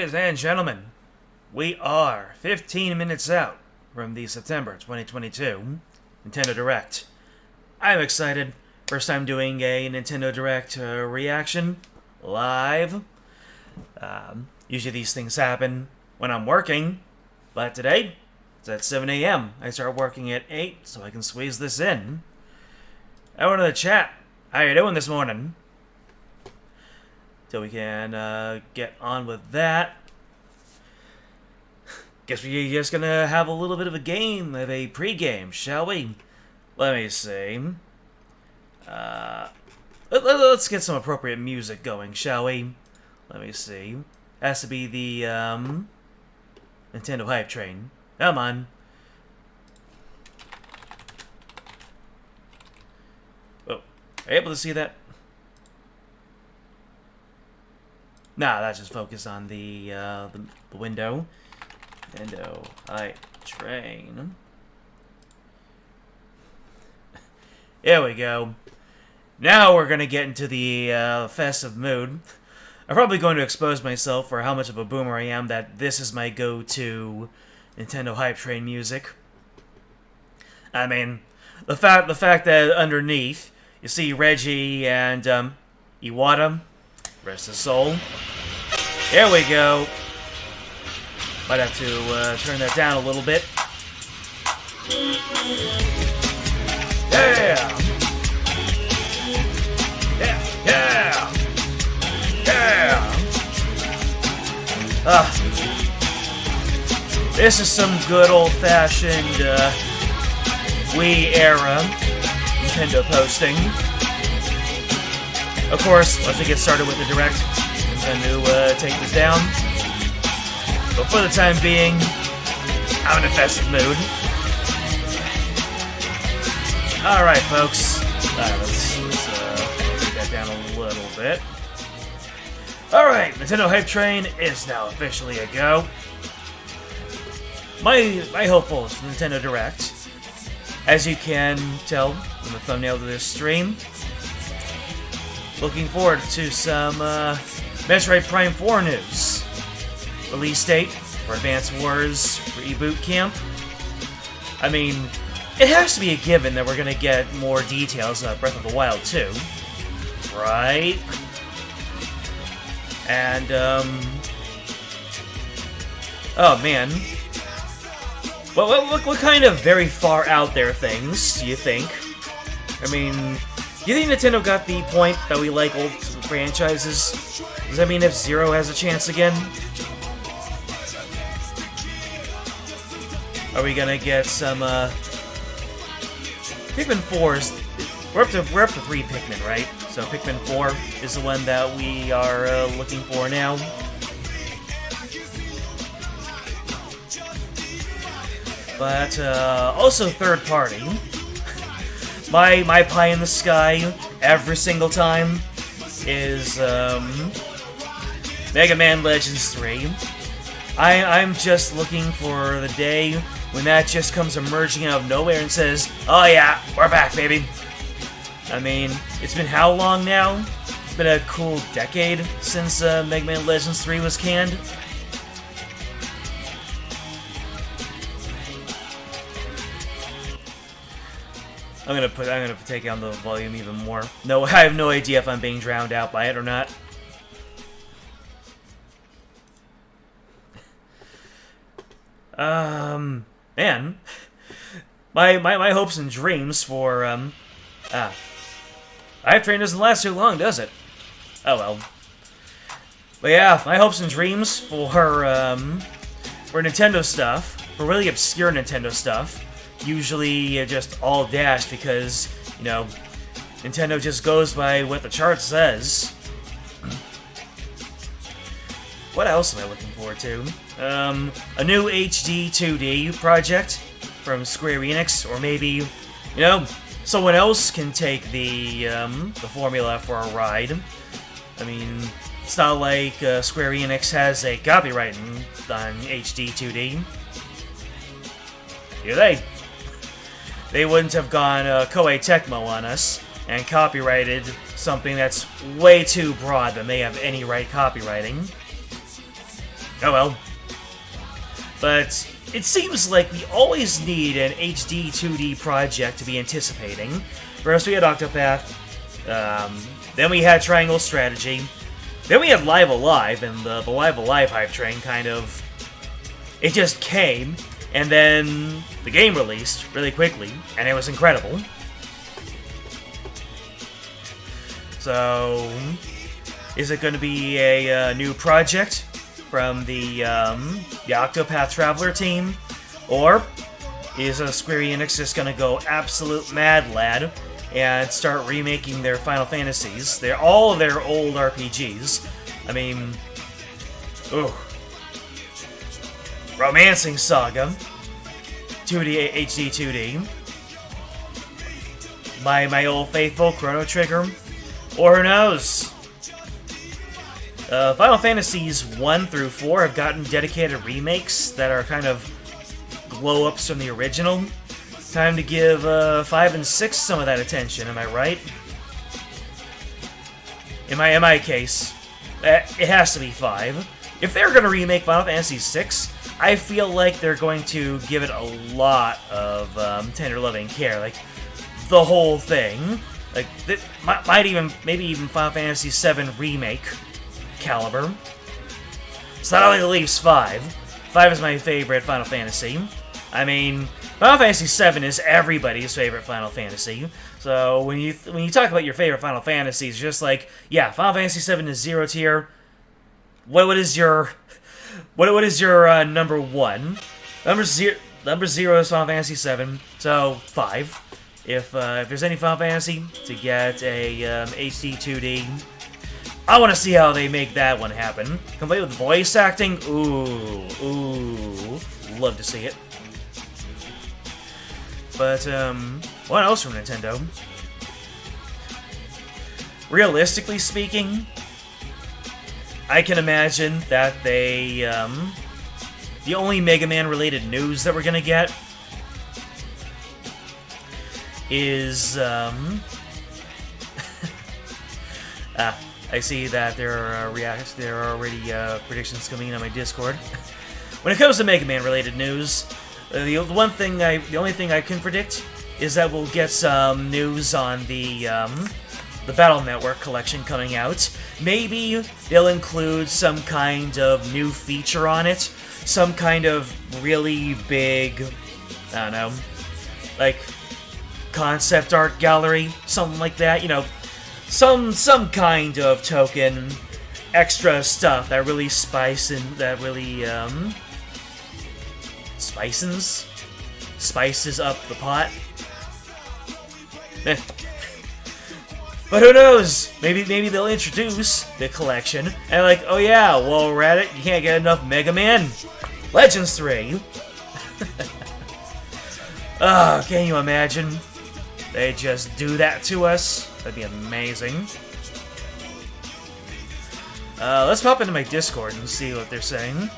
Ladies and gentlemen, we are 15 minutes out from the September 2022 Nintendo Direct. I'm excited. First time doing a Nintendo Direct reaction live. Usually these things happen when I'm working, but today it's at 7 a.m. I start working at 8, so I can squeeze this in. I went to the chat. How you doing this morning? Till we can get on with that. Guess we're just gonna have a little bit of a game, of a pre-game, shall we? Let me see. Let's get some appropriate music going, shall we? Let me see. Has to be the Nintendo Hype Train. Come on. Oh, are you able to see that? Nah, that's just focused on the window. Nintendo Hype Train. There we go. Now we're gonna get into the festive mood. I'm probably going to expose myself for how much of a boomer I am that this is my go-to Nintendo Hype Train music. I mean, the fact that underneath you see Reggie and Iwata, rest his soul. There we go. Might have to turn that down a little bit. Yeah! Yeah! Yeah! Yeah! This is some good old-fashioned Wii era Nintendo posting. Of course, once we get started with the Direct, I'm going to take this down. But for the time being, I'm in a festive mood. Alright, folks. Let's take that down a little bit. Alright, Nintendo Hype Train is now officially a go. My hopeful Nintendo Direct, as you can tell from the thumbnail of this stream, looking forward to some Metroid Prime 4 news. Release date for Advance Wars Reboot Camp. I mean, it has to be a given that we're gonna get more details of Breath of the Wild 2. Right? And, oh man. What kind of very far out there things do you think? I mean, do you think Nintendo got the point that we like old franchises? Does that mean F-Zero has a chance again? Are we gonna get some, Pikmin 4's... We're up to 3 Pikmin, right? So Pikmin 4 is the one that we are looking for now. But, also third party. My pie in the sky, every single time, is, Mega Man Legends 3. I'm just looking for the day when that just comes emerging out of nowhere and says, oh yeah, we're back, baby. I mean, it's been how long now? It's been a cool decade since Mega Man Legends 3 was canned. I'm gonna take down the volume even more. No, I have no idea if I'm being drowned out by it or not. Man, my hopes and dreams for Hype Train doesn't last too long, does it? Oh well. But yeah, my hopes and dreams for Nintendo stuff, for really obscure Nintendo stuff, usually just all dashed because, you know, Nintendo just goes by what the chart says. What else am I looking forward to? A new HD 2D project from Square Enix, or maybe, you know, someone else can take the formula for a ride. I mean, it's not like Square Enix has a copyright on HD 2D. Do they? They wouldn't have gone Koei Tecmo on us and copyrighted something that's way too broad that may have any right copywriting. Oh well. But it seems like we always need an HD 2D project to be anticipating. First we had Octopath, then we had Triangle Strategy, then we had Live Alive, and the Live Alive hype train kind of... It just came, and then the game released really quickly, and it was incredible. So, is it going to be a new project from the Octopath Traveler team? Or is Square Enix just going to go absolute mad lad and start remaking their Final Fantasies? All of their old RPGs. I mean, ooh. Romancing Saga, 2D HD 2D. My old faithful Chrono Trigger, or who knows? Final Fantasies 1 through 4 have gotten dedicated remakes that are kind of glow-ups from the original. Time to give 5 and 6 some of that attention, am I right? In my case, it has to be 5. If they're going to remake Final Fantasy 6, I feel like they're going to give it a lot of tender loving care, like the whole thing. Like maybe even Final Fantasy 7 remake caliber. So that only leaves 5. 5 is my favorite Final Fantasy. I mean, Final Fantasy 7 is everybody's favorite Final Fantasy. So when you talk about your favorite Final Fantasies, just like, yeah, Final Fantasy 7 is 0 tier. What is your number 1? Number 0 is Final Fantasy 7, so 5. If there's any Final Fantasy to get a HD 2D, I want to see how they make that one happen. Complete with voice acting, ooh, love to see it. But what else from Nintendo? Realistically speaking, I can imagine that they, the only Mega Man related news that we're gonna get is, I see that there are already predictions coming in on my Discord. When it comes to Mega Man related news, the only thing I can predict is that we'll get some news on the Battle Network collection coming out. Maybe they'll include some kind of new feature on it, some kind of really big, I don't know, like concept art gallery, something like that. You know, some kind of token extra stuff that really spices up the pot. But who knows? Maybe they'll introduce the collection and like, oh yeah, while we're at it, you can't get enough Mega Man Legends 3. Oh, can you imagine? They just do that to us. That'd be amazing. Let's pop into my Discord and see what they're saying.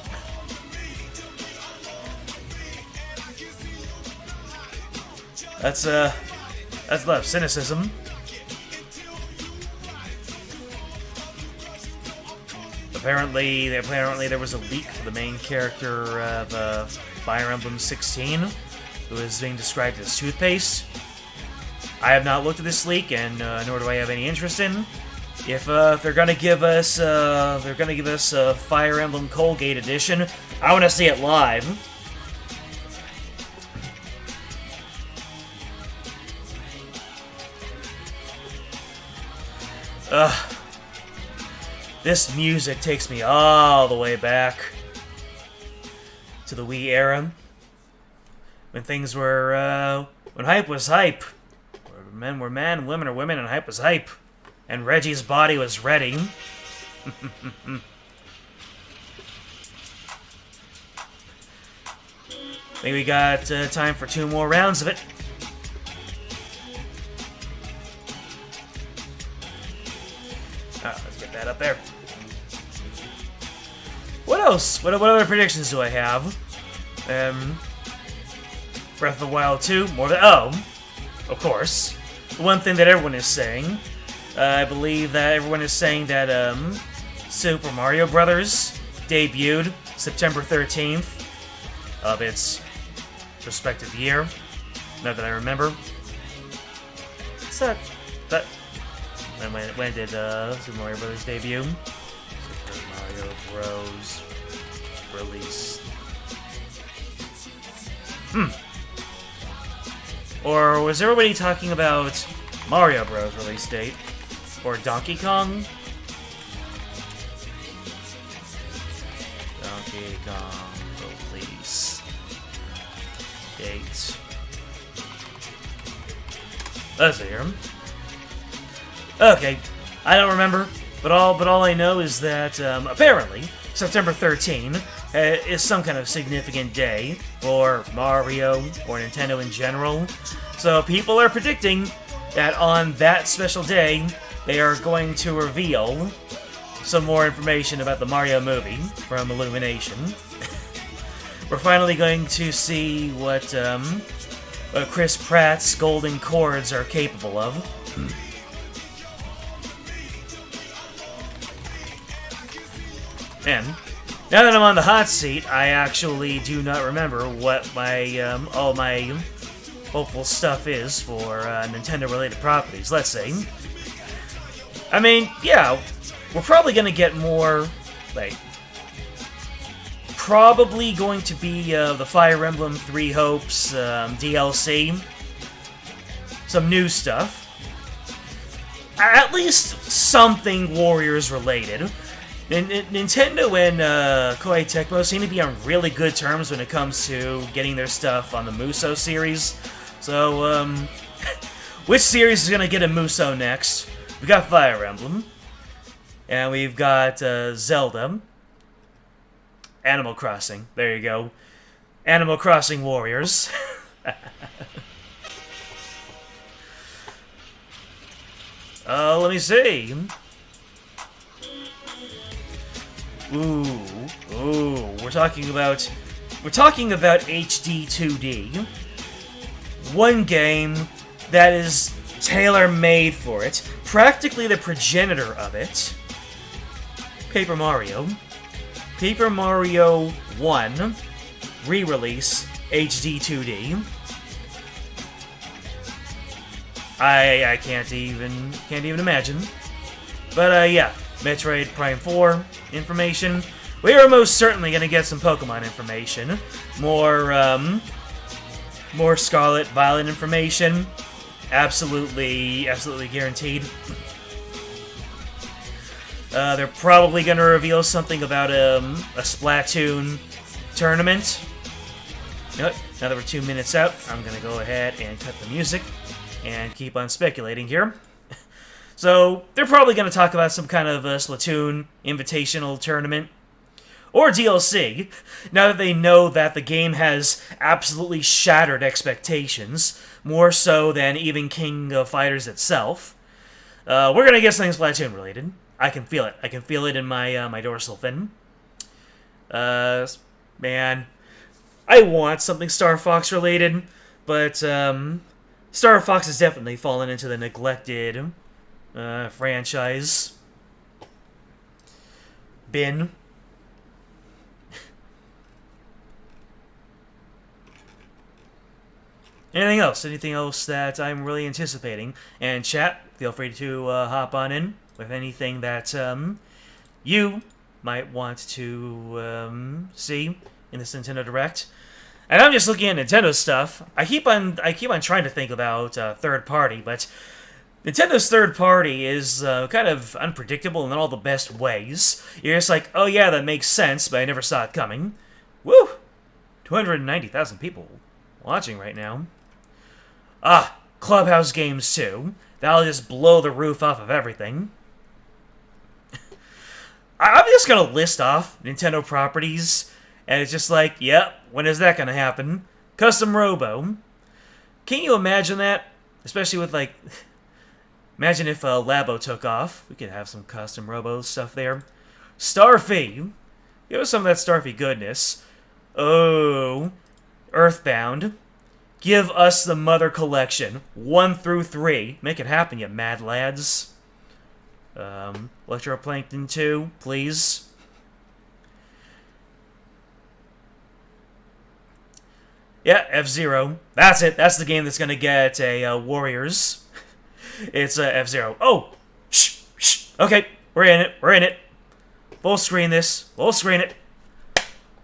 That's a lot of cynicism. Apparently there was a leak for the main character of Fire Emblem 16, who is being described as toothpaste. I have not looked at this leak, and nor do I have any interest in. If they're gonna give us Fire Emblem Colgate edition, I want to see it live. This music takes me all the way back to the Wii era, when things were, when hype was hype. Where men were men, women are women, and hype was hype. And Reggie's body was ready. I think we got time for 2 more rounds of it. Let's get that up there. What else? What other predictions do I have? Breath of the Wild 2, more than... Oh, of course. The one thing that everyone is saying. I believe that everyone is saying that Super Mario Bros. Debuted September 13th of its respective year. Now that I remember. What's that? When did Super Mario Bros. Debut? Super Mario Bros. Release. Or was everybody talking about Mario Bros. Release date? Or Donkey Kong? Donkey Kong release date. Let's see here. Okay, I don't remember, but all I know is that apparently September 13 is some kind of significant day for Mario or Nintendo in general. So people are predicting that on that special day they are going to reveal some more information about the Mario movie from Illumination. We're finally going to see what Chris Pratt's golden chords are capable of. And now that I'm on the hot seat, I actually do not remember what my all my hopeful stuff is for Nintendo-related properties. Let's see. I mean, yeah, we're probably gonna get more, like, probably going to be the Fire Emblem Three Hopes DLC. Some new stuff. At least something Warriors related. Nintendo and Koei Tecmo seem to be on really good terms when it comes to getting their stuff on the Muso series. So, which series is going to get a Muso next? We got Fire Emblem. And we've got Zelda. Animal Crossing. There you go. Animal Crossing Warriors. Let me see. Ooh, we're talking about HD 2D. One game that is tailor-made for it, practically the progenitor of it. Paper Mario. Paper Mario 1 re-release HD 2D. I can't even imagine. But yeah. Metroid Prime 4 information. We are most certainly going to get some Pokemon information. More Scarlet Violet information. Absolutely guaranteed. They're probably going to reveal something about a Splatoon tournament. You know what? Now that we're 2 minutes out, I'm going to go ahead and cut the music and keep on speculating here. So, they're probably going to talk about some kind of Splatoon invitational tournament. Or DLC, now that they know that the game has absolutely shattered expectations, more so than even King of Fighters itself. We're going to get something Splatoon related. I can feel it. I can feel it in my my dorsal fin. Man, I want something Star Fox related, but Star Fox has definitely fallen into the neglected franchise bin. Anything else? Anything else that I'm really anticipating? And chat, feel free to hop on in with anything that you might want to see in this Nintendo Direct. And I'm just looking at Nintendo stuff. I keep on trying to think about third party, but Nintendo's third party is kind of unpredictable in all the best ways. You're just like, oh yeah, that makes sense, but I never saw it coming. Woo! 290,000 people watching right now. Ah, Clubhouse games too. That'll just blow the roof off of everything. I'm just gonna list off Nintendo properties, and it's just like, yep, when is that gonna happen? Custom Robo. Can you imagine that? Especially with, like, imagine if Labo took off. We could have some custom Robo stuff there. Starfy. Give us some of that Starfy goodness. Oh, Earthbound. Give us the Mother Collection, 1 through 3. Make it happen, you mad lads. Electroplankton 2, please. Yeah, F-Zero. That's it. That's the game that's gonna get a Warriors. It's F-Zero. Oh! Shh! Shh! Okay, we're in it. We're in it. Full screen this. Full screen it.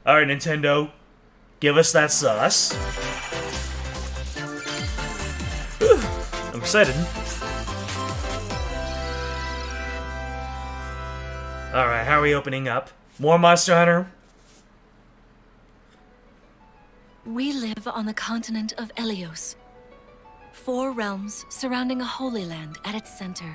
Alright, Nintendo. Give us that sauce. Whew, I'm excited. Alright, how are we opening up? More Monster Hunter? We live on the continent of Elios. 4 realms surrounding a holy land at its center.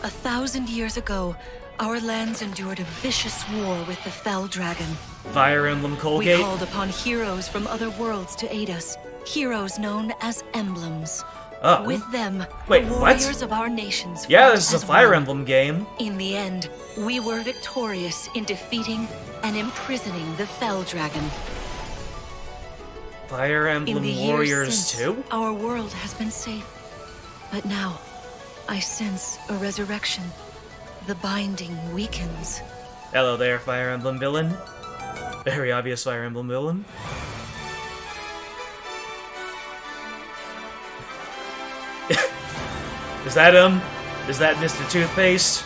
1,000 years ago, our lands endured a vicious war with the Fell Dragon. Fire Emblem Colgate? We called upon heroes from other worlds to aid us. Heroes known as emblems. Oh. With them, Wait, the what? warriors of our nations Yeah, fought this is as a Fire one. Emblem game. In the end, we were victorious in defeating and imprisoning the Fell Dragon. Fire Emblem In the Warriors years since, 2? our world has been safe. But now, I sense a resurrection. The binding weakens. Hello there, Fire Emblem villain. Very obvious Fire Emblem villain. Is that him? Is that Mr. Toothpaste?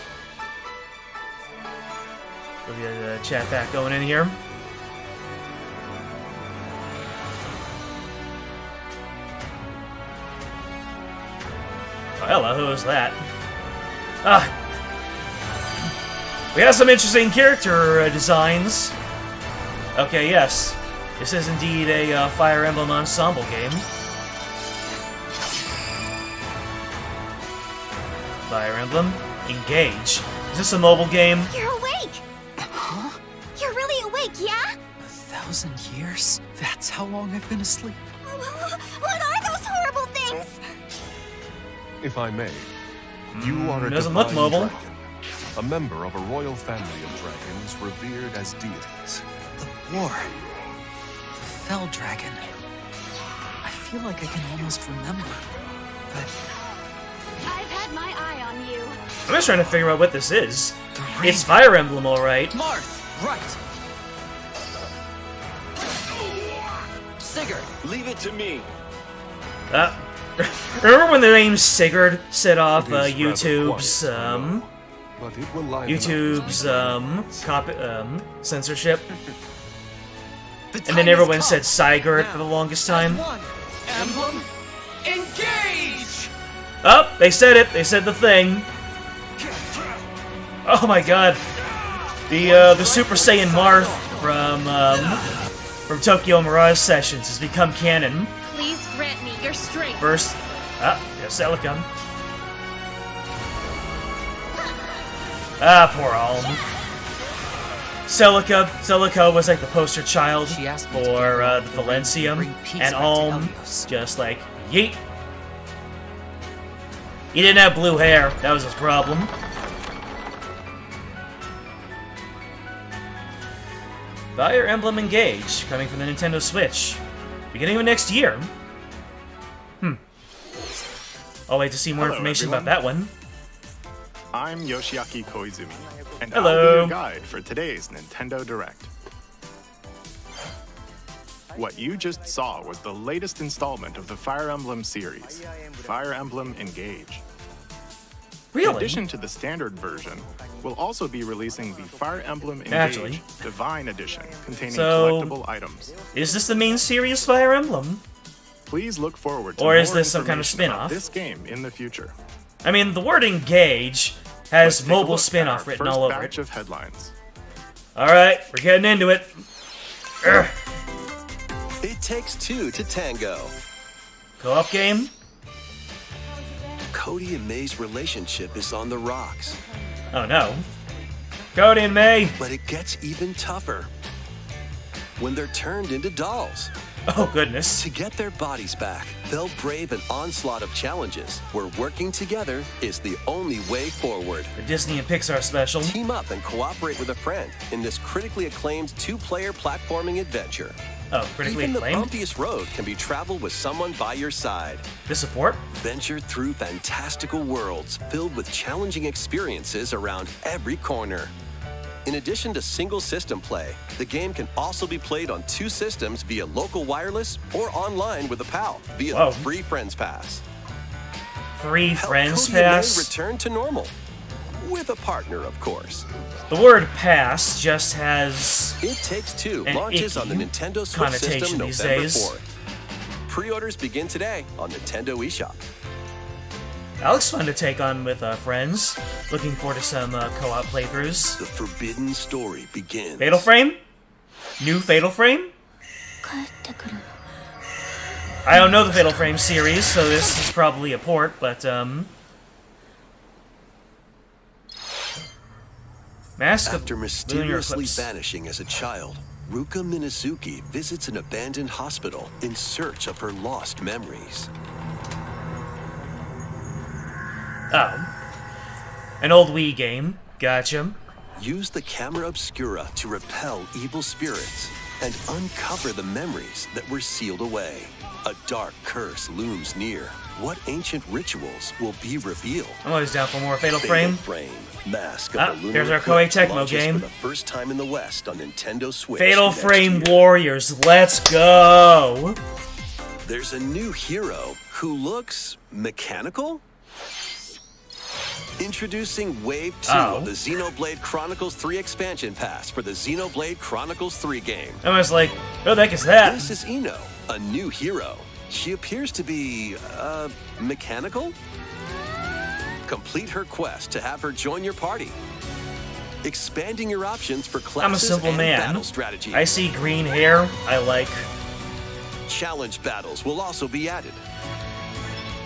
We'll get a chat back going in here. Oh, hello, who is that? Ah! We have some interesting character designs. Okay, yes. This is indeed a Fire Emblem ensemble game. Fire Emblem Engage. Is this a mobile game? You're awake! Huh? You're really awake, yeah? 1,000 years? That's how long I've been asleep. What are those horrible things? If I may, you are a doesn't look divine mobile. dragon, a member of a royal family of dragons revered as deities. The war. The Fell Dragon. I feel like I can almost remember, but I've had my eye on you. I'm just trying to figure out what this is. the It's ring. Fire Emblem, alright. Marth! Right! Sigurd! Leave it to me. Remember when the name Sigurd set off It is rather YouTube's, quiet, I know, but it will liven up YouTube's, censorship? The And then time everyone has said come. Sigurd Now, for the longest as time. one. Emblem, engage! Oh, they said it. They said the thing. Oh my god. The Super Saiyan Marth from Tokyo Mirage Sessions has become canon. Please grant me your strength. First, yes, Celica. Poor Alm. Celica was like the poster child She asked me to for give her the the ring to Valencium, bring peace and back to Alm Helios. just like, yeet. He didn't have blue hair, that was his problem. Fire Emblem Engage, coming from the Nintendo Switch. Beginning of next year. I'll wait to see more Hello, information everyone. about that one. I'm Yoshiaki Koizumi, and Hello. I'll be your guide for today's Nintendo Direct. What you just saw was the latest installment of the Fire Emblem series, Fire Emblem Engage. In Really? addition to the standard version, we'll also be releasing the Fire Emblem Engage Naturally. Divine Edition, containing So- collectible items. Is this the main series Fire Emblem? Please look forward to Or is more this some kind of information about spin-off? this game in the future. I mean, the word Engage has Let's take a mobile look at spin-off our written first all over batch it. of headlines. Alright, we're getting into it. Urgh. It takes two to tango. Co-op game? Cody and May's relationship is on the rocks, Oh no. Cody and May! but it gets even tougher when they're turned into dolls. Oh goodness. To get their bodies back, they'll brave an onslaught of challenges where working together is the only way forward. The Disney and Pixar special. Team up and cooperate with a friend in this critically acclaimed two-player platforming adventure. Oh, critically Even the acclaimed? bumpiest road can be traveled with someone by your side. The support? Venture through fantastical worlds filled with challenging experiences around every corner. In addition to single system play, the game can also be played on 2 systems via local wireless or online with a pal via the free Friends Pass. Free Friends Cody and May Pass? return to normal. With a partner, of course. The word pass just has It Takes Two an launches on the icky Nintendo Switch connotation system these November days. 4th. Pre-orders begin today on Nintendo eShop. that looks fun to take on with friends. Looking forward to some co-op playthroughs. The forbidden story begins. Fatal Frame? New Fatal Frame? I don't know the Fatal Frame series, so this is probably a port, but Mask of After Lunar mysteriously Eclipse. vanishing as a child, Ruka Minazuki visits an abandoned hospital in search of her lost memories. Oh. An old Wii game. Gotcha. Use the camera obscura to repel evil spirits and uncover the memories that were sealed away. A dark curse looms near. What ancient rituals will be revealed? I'm always down for more Fatal Fatal Frame. Frame, Mask of the Lunar here's our Eclipse Koei Tecmo launches game. for the first time in the West on Nintendo Switch. Fatal next Frame year. Warriors. Let's go! There's a new hero who looks mechanical? Introducing Wave 2 of the Xenoblade Chronicles 3 expansion pass for the Xenoblade Chronicles 3 game. I was like, who the heck is that? This is Ino, a new hero. She appears to be, mechanical? Complete her quest to have her join your party. Expanding your options for classes I'm a simple and man. battle strategy. I see green hair. I like. Challenge battles will also be added.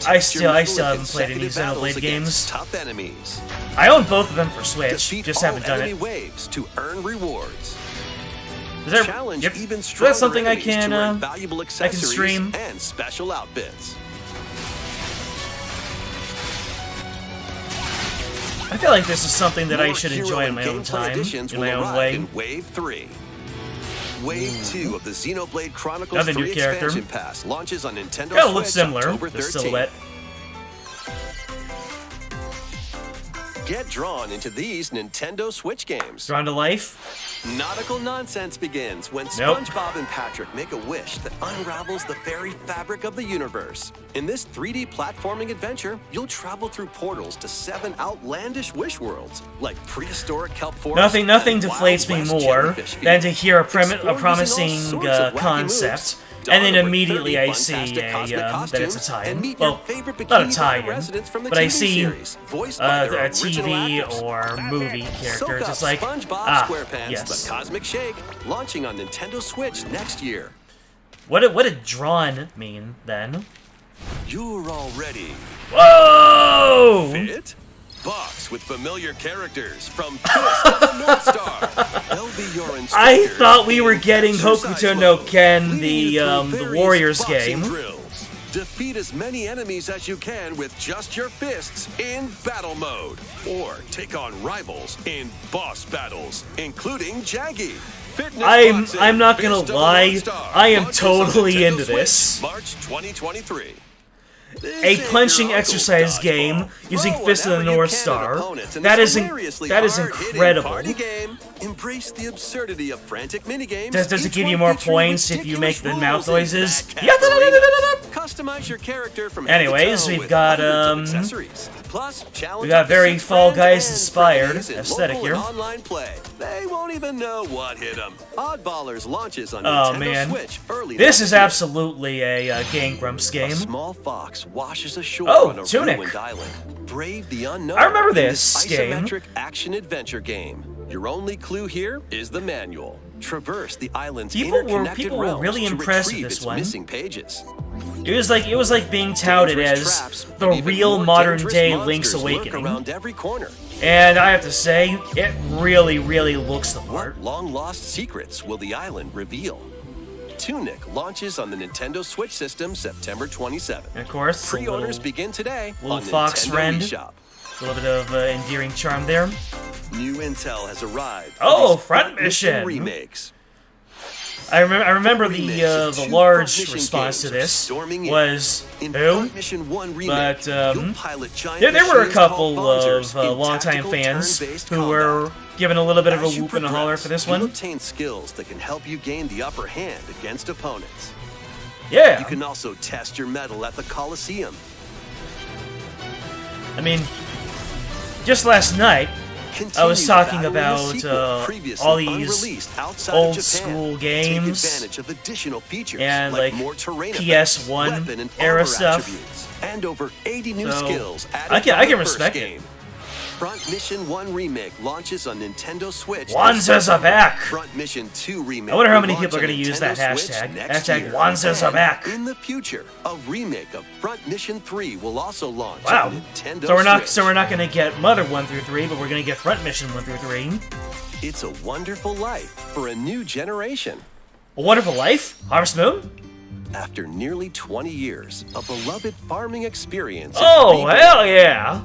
I Test your still mettle in haven't played any consecutive battles Xenoblade against games. Tough enemies. I own both of them for Switch. Defeat Just all haven't done enemy it. waves to earn rewards. Is there, Challenge yep. even Is stronger that something I enemies can to earn valuable accessories stream? and special outfits. I feel like this is something that I More should hero enjoy in and my own gameplay time, additions in will my own arrive way. in Wave 3. Wave 2 of the Xenoblade Chronicles Another new 3 character. expansion pass launches on Nintendo Kind of Switch looks similar, October the 13th. silhouette. Get drawn into these Nintendo Switch games. Drawn to life. Nautical nonsense begins when Nope. SpongeBob and Patrick make a wish that unravels the very fabric of the universe. In this 3D platforming adventure, you'll travel through portals to 7 outlandish wish worlds, like prehistoric kelp forests. Nothing and deflates me Wild West more jellyfish than to fields. hear a Explore using all promising sorts of wacky concept, moves, and then don over immediately 30 I see fantastic cosmic that it's a costumes, tie-in. and meet Well, your favorite not a Bikini Bottom tie-in, residents from the but I TV see series, voiced by their a original TV actors. or movie character. Soak It's up just like, SpongeBob SquarePants: yes. The Cosmic Shake, launching on Nintendo Switch next year. What did drawn mean, then? You're already Whoa! fit? Box with familiar characters from Twist to the North Star. They'll be your instructors. I thought we were getting Exercise Hokuto no mode, Ken, leading the you through the various Warriors boxing game. Drills. Defeat as many enemies as you can with just your fists in battle mode. Or take on rivals in boss battles, including Jaggy. Fitness boxing, I'm not gonna Fist of the lie, North Star, I am launches on totally Nintendo into Switch, this. March 2023. A punching exercise game using Fist of the North Star. That is incredible. Embrace the absurdity of frantic minigames. Does it each give you one more featuring points if you make the ridiculous mouth rules and noises? back Yeah, arenas. Customize your character from head to Anyways, toe we've with got, hundreds of accessories. Plus, we got very challenge Fall Guys and inspired frenemies in aesthetic local here. and online play. They won't even know what hit them. Oddballers launches on Oh Nintendo man, Switch early this next is year. absolutely a Game Grumps A game. small fox washes ashore Oh, on a Tunic. ruined island. Brave the unknown. I remember in this game. isometric action-adventure game. Your only clue here is the manual. Traverse the island's interconnected People were realms really to impressed with retrieve this its one. missing pages. It was like being touted Dangerous as traps the and even real more modern dangerous day monsters Link's lurk Awakening. around every corner. And I have to say, it really looks the part. What long-lost secrets will the island reveal? Tunic launches on the Nintendo Switch system September 27th. And of course, a Pre-orders little, begin today little on fox Nintendo friend. eShop. a little bit of endearing charm there. New intel has arrived. for Oh, these Front Front Mission. remakes. I remember the large response to this was who? But there were a couple of longtime fans who were giving a little bit of a whoop and a holler for this one. Obtain skills that can help you gain the upper hand against opponents. Yeah. You can also test your mettle at the Coliseum. I mean, just last night, I was talking about all these old school games and like PS1 era stuff. And over 80 new skills I can respect it. Front Mission 1 Remake launches on Nintendo Switch. Wanzas are back! Front Mission 2 Remake. I wonder how many people are going to use that hashtag. Hashtag Wanzas are back. In the future, a remake of Front Mission 3 will also launch wow. on Nintendo Switch. So we're not going to get Mother 1 through 3, but we're going to get Front Mission 1 through 3. It's a wonderful life for a new generation. A Wonderful Life? Harvest Moon? After nearly 20 years, a beloved farming experience. Oh, hell yeah!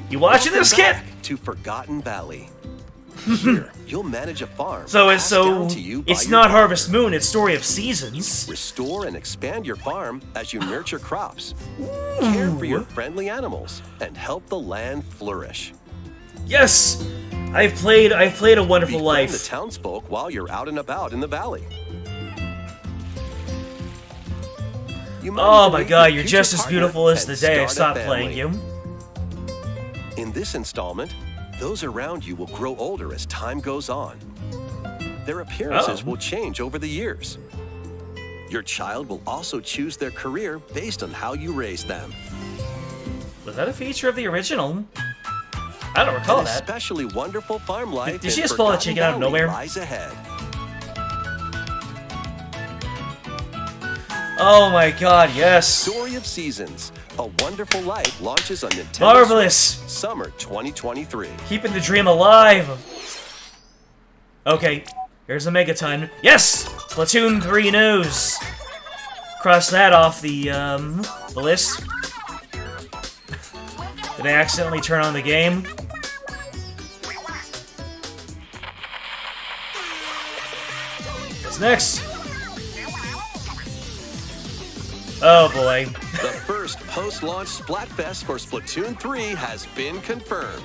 You watching this, kid? To Forgotten Valley. Here, you'll manage a farm. So it's not Harvest Moon, it's Story of Seasons. Restore and expand your farm as you nurture crops, care for your friendly animals, and help the land flourish. Yes, I've played A Wonderful Life. Befriend the townsfolk while you're out and about in the valley. Oh my God, you're just as beautiful as the day I stopped playing you. In this installment, those around you will grow older as time goes on. Their appearances will change over the years. Your child will also choose their career based on how you raise them. Was that a feature of the original? I don't recall that. Especially wonderful farm life. Did she just pull a chicken out of nowhere? Lies ahead. Oh my God, yes. Story of Seasons. A Wonderful Life launches on Nintendo Marvelous. Switch, Summer 2023. Keeping the dream alive. Okay, here's a Megaton. Yes! Splatoon 3 news. Cross that off the list. Did I accidentally turn on the game? What's next? Oh boy. The first post-launch Splatfest for Splatoon 3 has been confirmed.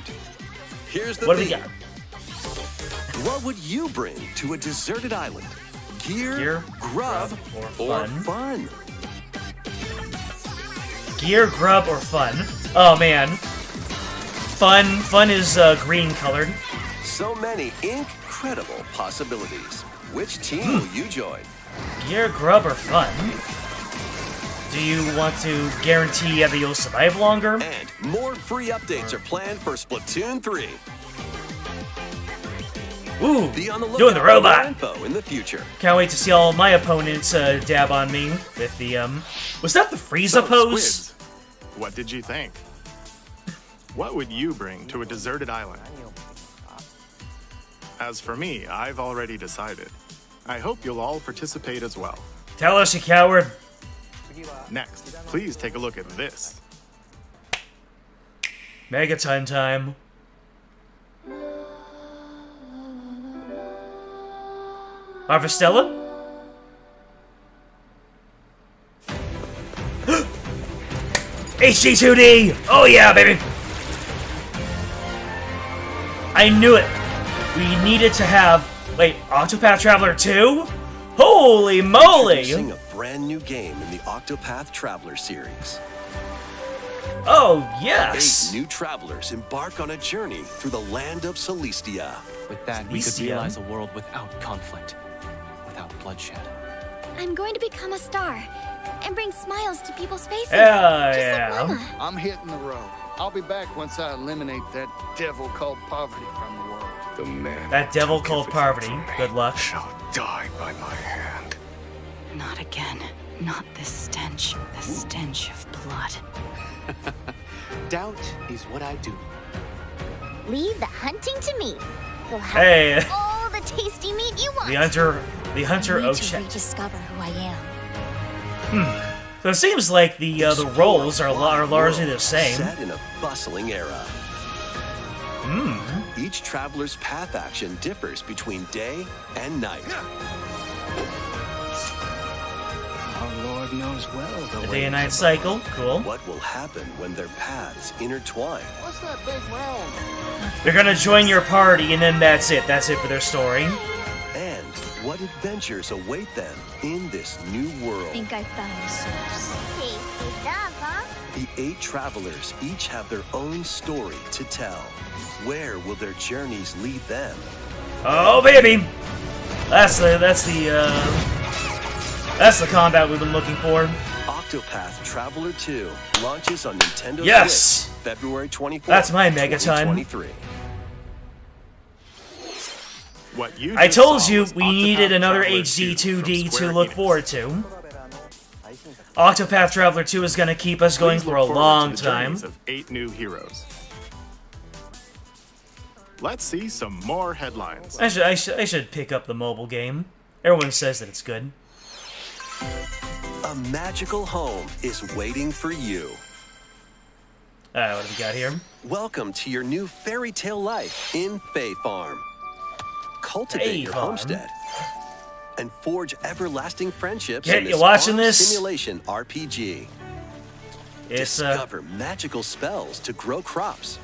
Here's the What do we theme. got? What would you bring to a deserted island? Gear, grub, or fun? Gear, grub, or fun? Oh man. Fun is green colored. So many incredible possibilities. Which team will you join? Gear, grub, or fun? Do you want to guarantee that you'll survive longer? And more free updates are planned for Splatoon 3. Ooh, Be on the lookout doing the for more robot. info in the future. Can't wait to see all my opponents dab on me with the Was that the Frieza pose? Squids, what did you think? What would you bring to a deserted island? As for me, I've already decided. I hope you'll all participate as well. Tell us, you coward. Next, please take a look at this. Megaton time. Harvestella? HG2D! Oh yeah, baby! I knew it! We needed to have... Wait, Octopath Traveler 2? Holy moly! Introducing a brand new game in the Octopath Traveler series. Oh, yes! 8 new travelers embark on a journey through the land of Celestia. With that, we could Celestia. realize a world without conflict, without bloodshed. I'm going to become a star and bring smiles to people's faces. Hell just yeah. like Mama. I'm hitting the road. I'll be back once I eliminate that devil called poverty from the world. The man That devil who called giveth it poverty. from me Good luck. shall die by my hand. Not again. Not this stench. The stench of blood. Doubt is what I do. Leave the hunting to me. You'll have Hey, all the tasty meat you want. the hunter I need to Oshek. rediscover who I am. So it seems like the roles are largely the same. Set in a bustling era. Each traveler's path action differs between day and night. Our Lord knows well the The way day and to night cycle. Cool. What will happen when their paths intertwine? What's that big round? They're gonna join your party, and then that's it. That's it for their story. And what adventures await them in this new world? I think I found the source. Tasty stuff, huh? The 8 travelers each have their own story to tell. Where will their journeys lead them? Oh baby, that's the combat we've been looking for. Octopath Traveler 2 launches on Nintendo Yes! Switch February 24th. That's my mega time. 2023. What you I just told saw you was we Octopath needed another Traveler HD 2 2D from to Square look Enix. forward to. Octopath Traveler 2 is gonna keep us going Please for a look forward long to the time. journeys of 8 new heroes. Let's see some more headlines. I should pick up the mobile game. Everyone says that it's good. A magical home is waiting for you. Alright, what do we got here? Welcome to your new fairy tale life in Fae Farm. Cultivate Fae your Farm? homestead and forge everlasting friendships Yeah, in you this watching farm this? simulation RPG. It's Discover magical spells to grow crops.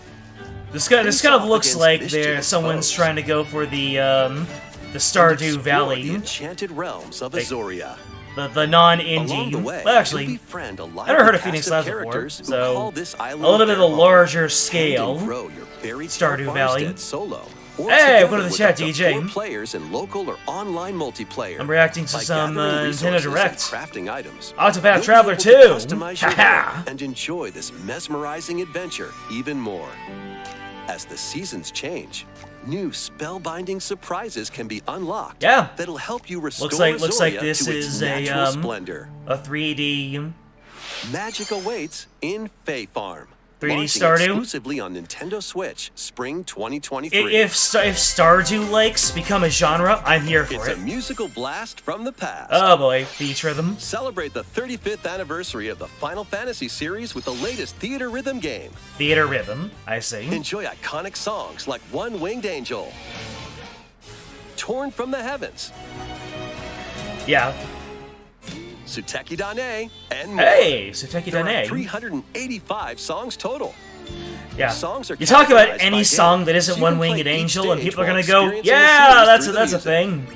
this kind Face of off looks against like mischievous someone's foes. trying to go for the and Stardew explore Valley, the enchanted realms of Like, Azoria. the non-indie. Along the way, Well, actually, you'll befriend a I never heard lively of Phoenix cast Labs before, characters who so call this island a little bit of their the home. larger And scale. grow your fairy tale Stardew Valley. farmstead solo. Or Hey, together welcome to the with chat, up to DJ. 4 players in local or online multiplayer. I'm reacting to By some gathering Nintendo resources and Direct. crafting items, Octopath you'll Traveler be able 2. to customize your Haha. home and enjoy this mesmerizing adventure even more. As the seasons change, new spellbinding surprises can be unlocked. Yeah. That'll help you restore Looks like Azoria this to its is natural a splendor. 3D. Magic awaits in Fae Farm. 3D Launching Stardew? exclusively on Nintendo Switch, spring 2023. If Stardew likes become a genre, I'm here It's for a it. musical blast from the past. Oh boy, beach rhythm. Celebrate the 35th anniversary of the Final Fantasy series with the latest theater rhythm game. Theater rhythm, I see. Enjoy iconic songs like One Winged Angel, Torn from the Heavens, Yeah. Suteki Dane, and more. Hey, Suteki There are Dane. 385 songs total. Yeah. Songs are You talk about categorized any by song game, that isn't so you One can play Winged each Angel, and stage people are while gonna go, experiencing the yeah, series that's through a the thing.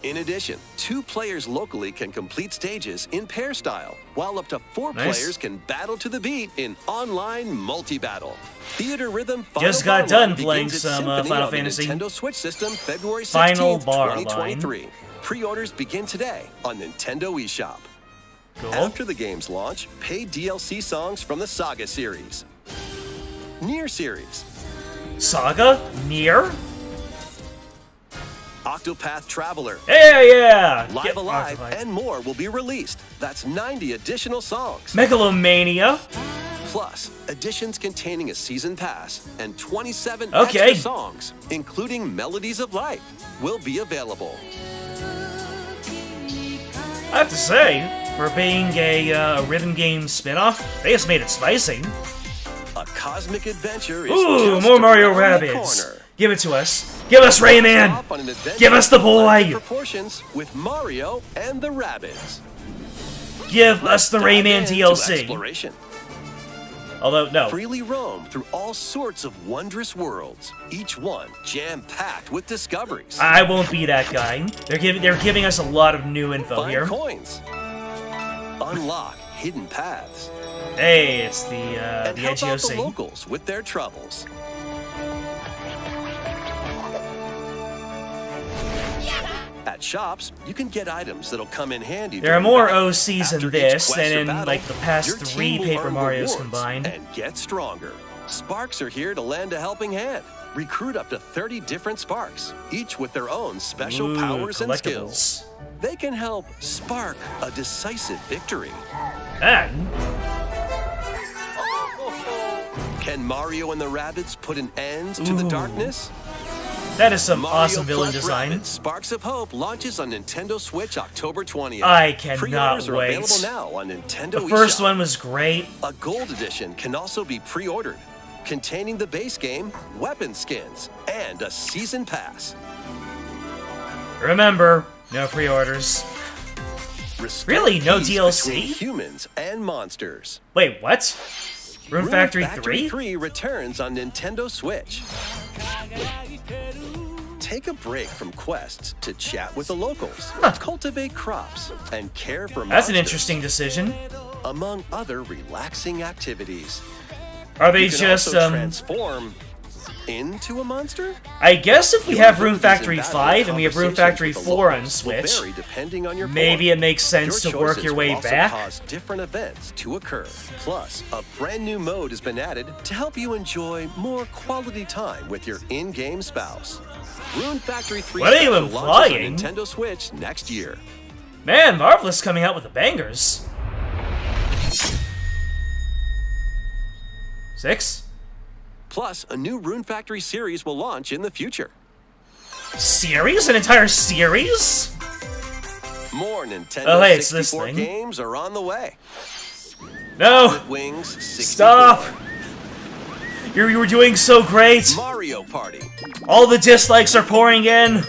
In addition, 2 players locally can complete stages in pair style, while up to 4 Nice. players can battle to the beat in online multi-battle. Theater Rhythm Final Just got Bar done Line playing begins its some, symphony Final on the Fantasy. Nintendo Switch system February 16th, Final Bar Line. 2023. Pre-orders begin today on Nintendo eShop. Cool. After the game's launch, paid DLC songs from the Saga series, Nier series, Saga? Nier? Octopath Traveler, Yeah! Live Get Alive, Octopath. and more will be released. That's 90 additional songs. Megalomania? Plus, editions containing a season pass and 27 Okay. extra songs, including Melodies of Life, will be available. I have to say, for being a rhythm game spin-off, they just made it spicy. A cosmic adventure is Ooh, just more Mario around the Rabbids. corner. Give it to us. Give us Rayman! Off on an adventure Give us the boy! of proportions with Mario and the Rabbids. Give us the Dive Rayman into DLC. Exploration. Although, no. Freely roam through all sorts of wondrous worlds, each one jam-packed with discoveries. I won't be that guy. They're giving us a lot of new info Find here. coins. Unlock hidden paths. Hey, it's the And help out the EGOC. locals with their troubles. At shops, you can get items that'll come in handy. There are during more battle. OCs After in each this quest than or in battle, like the past your 3 team will Paper earn Marios rewards combined. and get stronger. Sparks are here to lend a helping hand. Recruit up to 30 different Sparks, each with their own special Ooh, powers and collectibles. skills. They can help spark a decisive victory. And Can Mario and the Rabbids put an end to the Ooh. darkness? that is some Mario awesome villain plus design. Rabbids Sparks of Hope launches on Nintendo Switch October 20th. I cannot Pre-orders are wait. available now on Nintendo The first eShop. one was great. A gold edition can also be pre-ordered. containing the base game, weapon skins, and a season pass. Remember, no pre-orders. Really? No DLC? Between humans and monsters. Wait, what? Rune Factory 3? 3 returns on Nintendo Switch. Take a break from quests to chat with the locals, cultivate crops, and care for monsters. That's an interesting decision. Among other relaxing activities. Are they you can just, also transform into a monster? I guess if we have Rune Factory 5 and we have Rune Factory 4 on Switch, on maybe it makes sense to work your way back. Cause different events to occur. Plus, a brand new mode has been added to help you enjoy more quality time with your in-game spouse. Rune Factory 3 what are you launches on implying? Nintendo Switch next year. Man, Marvelous coming out with the bangers. 6? Plus, a new Rune Factory series will launch in the future. Series? An entire series? More Nintendo 64 thing. games are on the way. No! Wings 64. Stop! You were doing so great! Mario Party. All the dislikes are pouring in!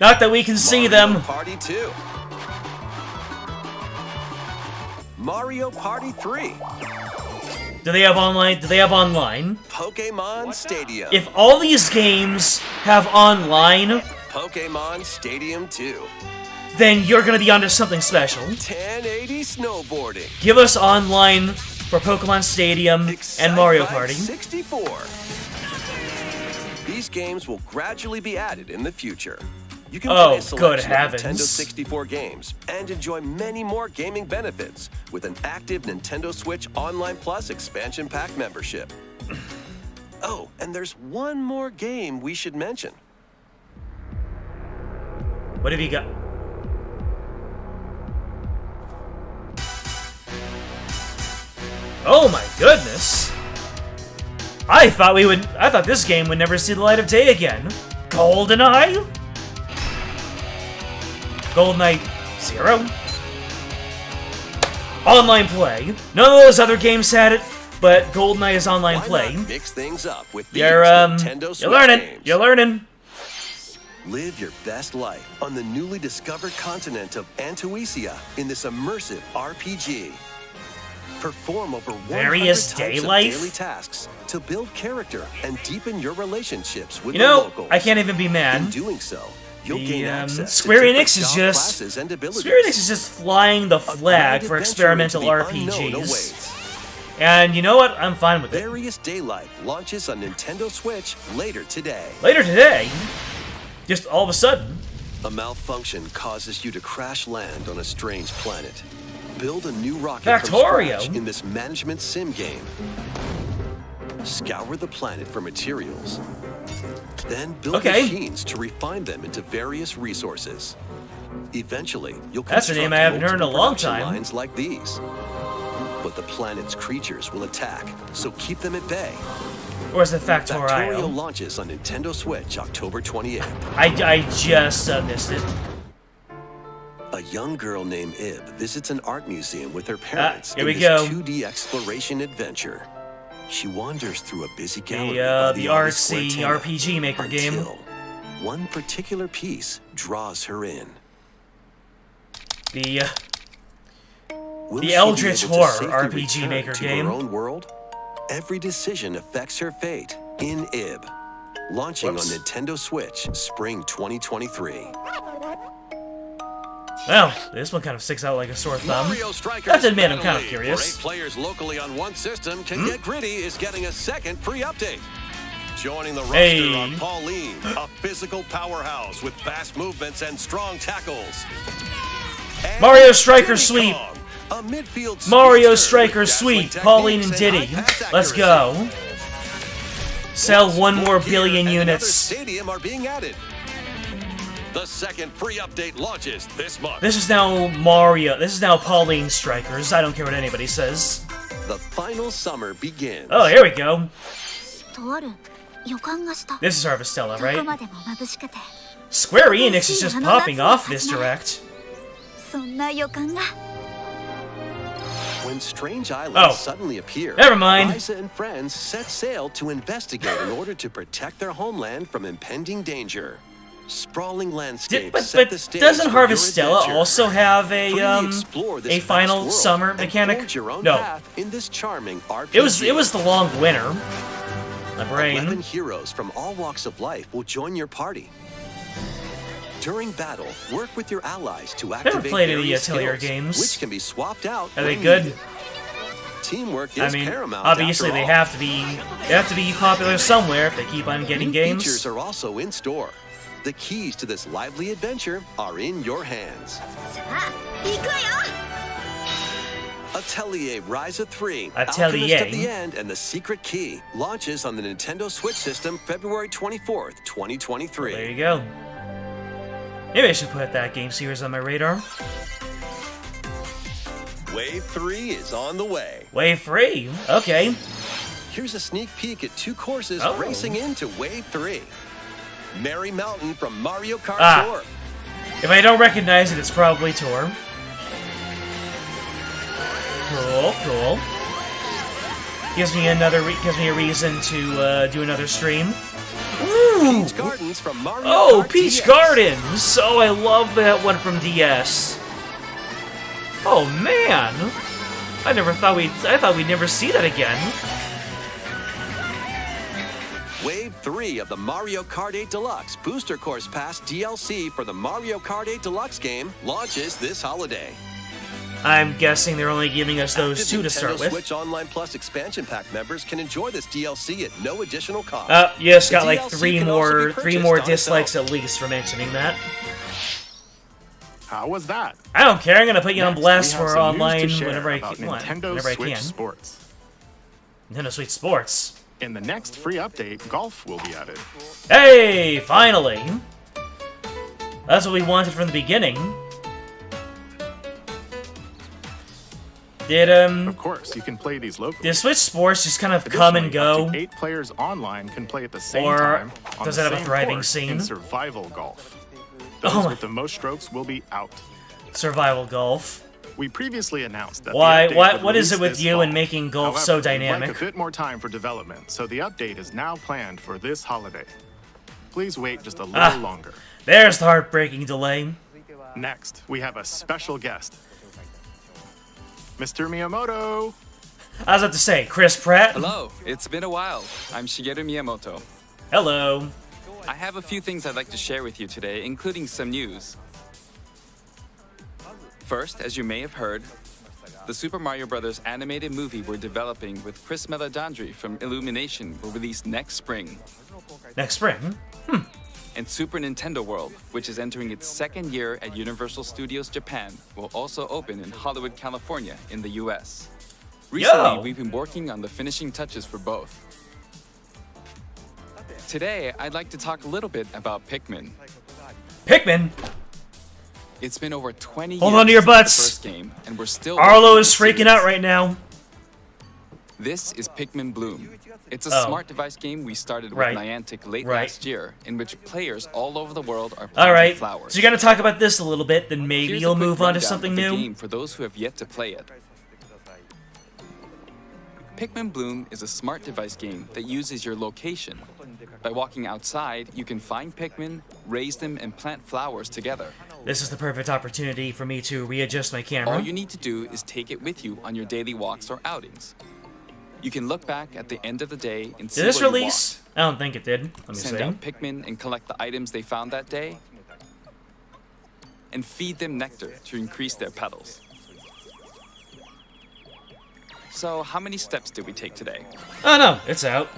Not that we can see them. Party 2. Mario Party 3. Do they have online? Do they have online? Pokemon Stadium. If all these games have online, Pokemon Stadium 2. then you're gonna be onto something special. 1080 snowboarding. Give us online for Pokemon Stadium and Mario Party. 64. These games will gradually be added in the future. You can play a selection of Nintendo 64 games and enjoy many more gaming benefits with an active Nintendo Switch Online Plus expansion pack membership. Oh, and there's one more game we should mention. What have you got? Oh my goodness! I thought this game would never see the light of day again. GoldenEye? GoldenEye 0? Online play. None of those other games had it, but GoldenEye is online play. Mix things up with these Nintendo Switch you're learning. games. You're learning. Live your best life on the newly discovered continent of Antuisia in this immersive RPG. Perform over 100 Various types day of life? daily tasks to build character and deepen your relationships with You the know, locals. I can't even be mad. In doing so, you'll gain access Square to Enix different is job just classes and abilities. Square Enix is just flying the flag for experimental RPGs. And you know what? I'm fine with it. Various Day Life launches on Nintendo Switch later today. Later today? Just all of a sudden. A malfunction causes you to crash land on a strange planet. Build a new rocket Factorio. from scratch in this management sim game. Scour the planet for materials. Then build machines to refine them into various resources. Eventually, you'll That's a name I haven't heard in a long time. lines like these. But the planet's creatures will attack, so keep them at bay. Or is it Factorio? Factorio launches on Nintendo Switch October 28th. I just missed it. A young girl named Ib visits an art museum with her parents here in we this go. 2D exploration adventure. She wanders through a busy gallery by The Alice artsy Square RPG Maker until game. one particular piece draws her in. The Will she be Eldritch able to Horror safely RPG return Maker to game. her own world? Every decision affects her fate in Ib. Launching on Nintendo Switch Spring 2023. Well, this one kind of sticks out like a sore thumb. Mario Strikers That's admit, I'm kind of Battle League, curious. where 8 players locally on one system can get gritty is getting a second free update. Joining the roster are Pauline, a physical powerhouse with fast movements and strong tackles. And Mario Striker Diddy Sweep. Kong, a midfield Mario speedster Striker with dazzling Sweep. Pauline and techniques Diddy. high pass Let's accuracy. go. Sell Plus, 1 more gear billion and another units. stadium are being added. The second free update launches this month. This is now Mario. This is now Pauline Strikers. I don't care what anybody says. The final summer begins. Oh, here we go. This is Harvestella, right? Square Enix is just popping off this direct. When strange islands suddenly appear, never mind. Liza and friends set sail to investigate in order to protect their homeland from impending danger. Sprawling landscapes set the stage doesn't for your Harvestella adventure. also have Freely explore this a vast final world summer and mechanic? forge your own No, path in this charming RPG. it was the long winter. My brain. 11 heroes from all walks of life will join your party. During battle, work with your allies to activate Never played any various Atelier skills, games. which can be swapped out. Are they when good? needed. Teamwork is I mean, paramount. obviously after they all. have to be popular somewhere if they keep on getting New games. features are also in store. The keys to this lively adventure are in your hands. 行くわよ Atelier Ryza 3, Atelier. Alchemist of the End and the Secret Key launches on the Nintendo Switch system February 24th, 2023. There you go. Maybe I should put that game series on my radar. Wave 3 is on the way. Wave 3? Okay. Here's a sneak peek at 2 courses Oh. racing into Wave 3. Merry Mountain from Mario Kart Tour. If I don't recognize it, it's probably Tor. Cool. Gives me a reason to do another stream. Ooh! Peach Gardens from Mario Oh, Kart Peach DS. Gardens! Oh, I love that one from DS. Oh man, I thought we'd never see that again. Wave 3 of the Mario Kart 8 Deluxe Booster Course Pass DLC for the Mario Kart 8 Deluxe game launches this holiday. I'm guessing they're only giving us those Active two to Nintendo start with. Switch Online Plus expansion pack members can enjoy this DLC at no additional cost. Yes, The got like DLC three can also be more purchased on its dislikes own. at least for mentioning that. How was that? I don't care. I'm gonna put you on Next, blast we have for some news to online share whenever I about can. Nintendo Whenever I Switch can. Sports. Nintendo Switch Sports. In the next free update, golf will be added. Hey, finally! That's what we wanted from the beginning. Of course, you can play these locally. Did Switch Sports just kind of come and Additionally, go? up to 8 players online can play at the same Or time on does the it have a same thriving course scene? in survival golf. Those Oh my- with the most strokes will be out. Survival golf. We previously announced that the Why? update What? would What is it release with this you fall. and making golf However, so we'd dynamic? like a bit more time for development, so the update is now planned for this holiday. Please wait just a little longer. There's the heartbreaking delay. Next, we have a special guest. Mr. Miyamoto! I was about to say, Chris Pratt. Hello, it's been a while. I'm Shigeru Miyamoto. Hello. I have a few things I'd like to share with you today, including some news. First, as you may have heard, the Super Mario Bros. Animated movie we're developing with Chris Meledandri from Illumination will release next spring. Next spring? And Super Nintendo World, which is entering its second year at Universal Studios Japan, will also open in Hollywood, California, in the US. Recently, we've been working on the finishing touches for both. Today, I'd like to talk a little bit about Pikmin. Pikmin? It's been over 20 Hold years on to your since butts. the first game, and we're still Arlo working is on the freaking series. out right now. This is Pikmin Bloom. It's a Oh. smart device game we started with Right. Niantic late Right. last year, in which players all over the world are All planting right. flowers. So you're gonna talk about this a little bit, then maybe Here's a you'll quick move on to rundown something of the new. game for those who have yet to play it. Pikmin Bloom is a smart device game that uses your location. By walking outside, you can find Pikmin, raise them, and plant flowers together. This is the perfect opportunity for me to readjust my camera. All you need to do is take it with you on your daily walks or outings. You can look back at the end of the day and see Did this where you release? I don't think it did. Let me Send see. out Pikmin and collect the items they found that day, and feed them nectar to increase their petals. So, how many steps did we take today? Oh no, it's out.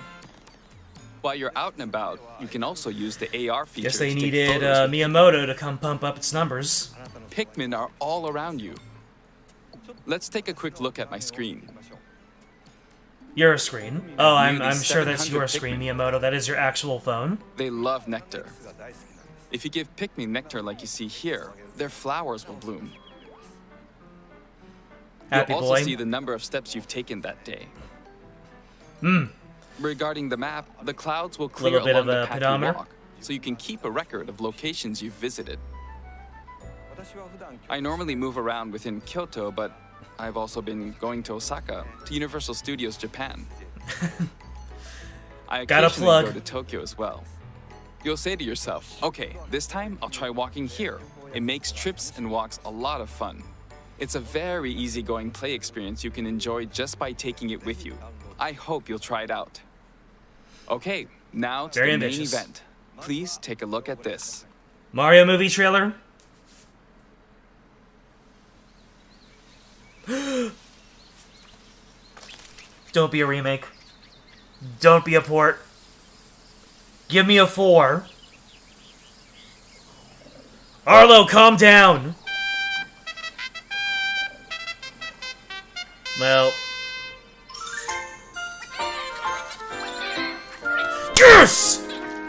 While you're out and about, you can also use the AR feature. Guess they to take needed photos with Miyamoto to come pump up its numbers. Pikmin are all around you. Let's take a quick look at my screen. Your screen. Oh, I'm Nearly sure that's your 700 screen, Pikmin. Miyamoto. That is your actual phone. They love nectar. If you give Pikmin nectar like you see here, their flowers will bloom. Happy You'll also boy. see the number of steps you've taken that day. Hmm. Regarding the map, the clouds will clear Little bit along of the a path pedometer. you walk, so you can keep a record of locations you've visited. I normally move around within Kyoto, but I've also been going to Osaka, to Universal Studios Japan. I Gotta occasionally plug. go to Tokyo as well. You'll say to yourself, okay, this time I'll try walking here. It makes trips and walks a lot of fun. It's a very easygoing play experience you can enjoy just by taking it with you. I hope you'll try it out. Okay, now to Very the ambitious. main event. Please take a look at this. Mario movie trailer. Don't be a remake. Don't be a port. Give me a 4. Arlo, calm down. Well. Yes!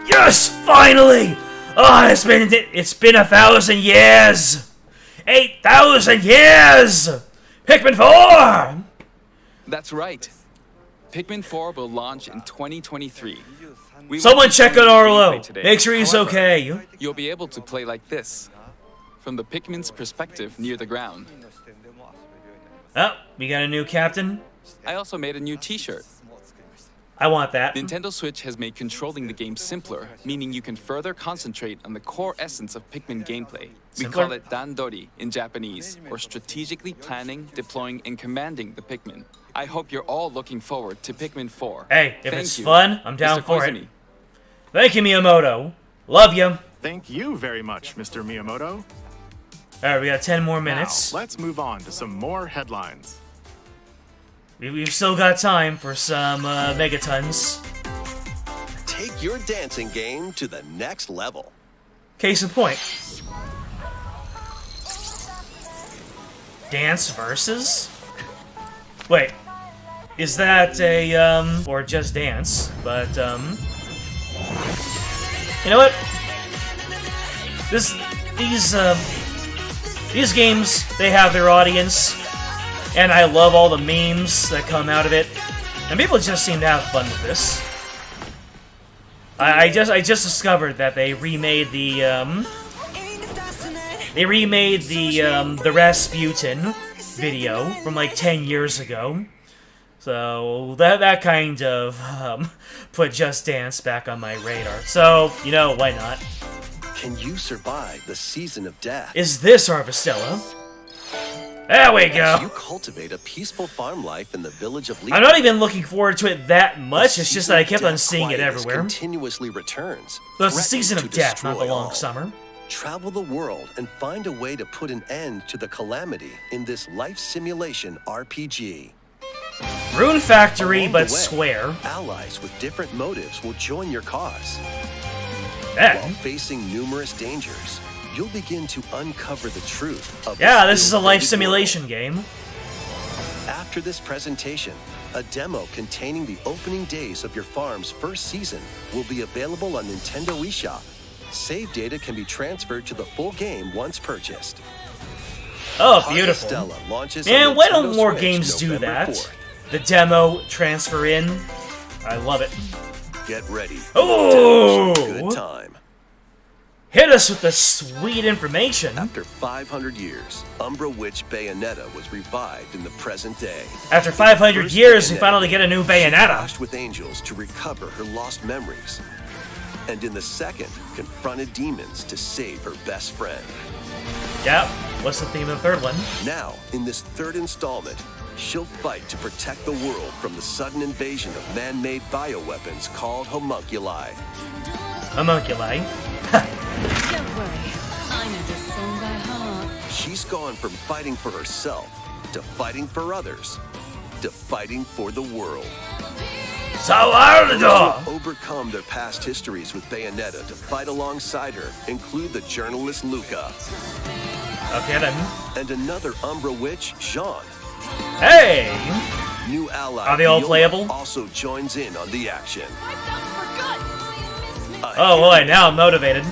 Yes! Finally! Oh, it's been 1,000 years! 8,000 years! Pikmin 4! That's right. Pikmin 4 will launch in 2023. We Someone won't be check showing on you Arlo. gameplay today. Make sure he's However, okay. You'll be able to play like this, from the Pikmin's perspective near the ground. Oh, we got a new captain. I also made a new t-shirt. I want that. Nintendo Switch has made controlling the game simpler, meaning you can further concentrate on the core essence of Pikmin gameplay. We Simpler? call it dandori in Japanese, or strategically planning, deploying, and commanding the Pikmin. I hope you're all looking forward to Pikmin 4. Hey, if Thank it's you. fun, I'm down Mr. for it. Koizumi. Thank you, Miyamoto. Love you. Thank you very much, Mr. Miyamoto. Alright, we got 10 more minutes. Now, let's move on to some more headlines. We've still got time for some megatons. Take your dancing game to the next level. Case in point. Dance versus? Wait. Is that a, or just dance, but, you know what? These games, they have their audience, and I love all the memes that come out of it, and people just seem to have fun with this. I just discovered that they remade the Rasputin video from like 10 years ago. So that kind of put Just Dance back on my radar. So, you know, why not? Can you survive the season of death? Is this Harvestella? There we As you go. cultivate a peaceful farm life in the village of I'm not even looking forward to it that much. It's just that I kept on seeing it everywhere. Continuously returns. So it's the threatening season to of death, not the destroy long all. summer. Travel the world and find a way to put an end to the calamity in this life simulation RPG. Rune Factory, Along but the way, square. Allies with different motives will join your cause. That. While facing numerous dangers, you'll begin to uncover the truth of Yeah, this is a life ill-fated simulation game. world. After this presentation, a demo containing the opening days of your farm's first season will be available on Nintendo eShop. Save data can be transferred to the full game once purchased. Oh, beautiful. Harvestella launches Man, on why don't Nintendo more Switch games do November that? 4th. The demo, transfer in. I love it. Get ready for Ooh! a good time. Hit us with the sweet information. After 500 years, Umbra Witch Bayonetta was revived in the present day. After 500 First years, we Bayonetta, finally get a new she Bayonetta. clashed with angels to recover her lost memories. And in the second, confronted demons to save her best friend. Yep. What's the theme of the third one? Now, in this third installment, she'll fight to protect the world from the sudden invasion of man-made bioweapons called homunculi. Homunculi. Don't worry, I know this song by heart. She's gone from fighting for herself to fighting for others to fighting for the world. Those Sawardo! who overcome their past histories with Bayonetta to fight alongside her include the journalist Luca Okay then. and another Umbra witch, Jean. Hey! New ally Are they all Viola playable? also joins in on the action. A Oh boy, hideous now I'm motivated.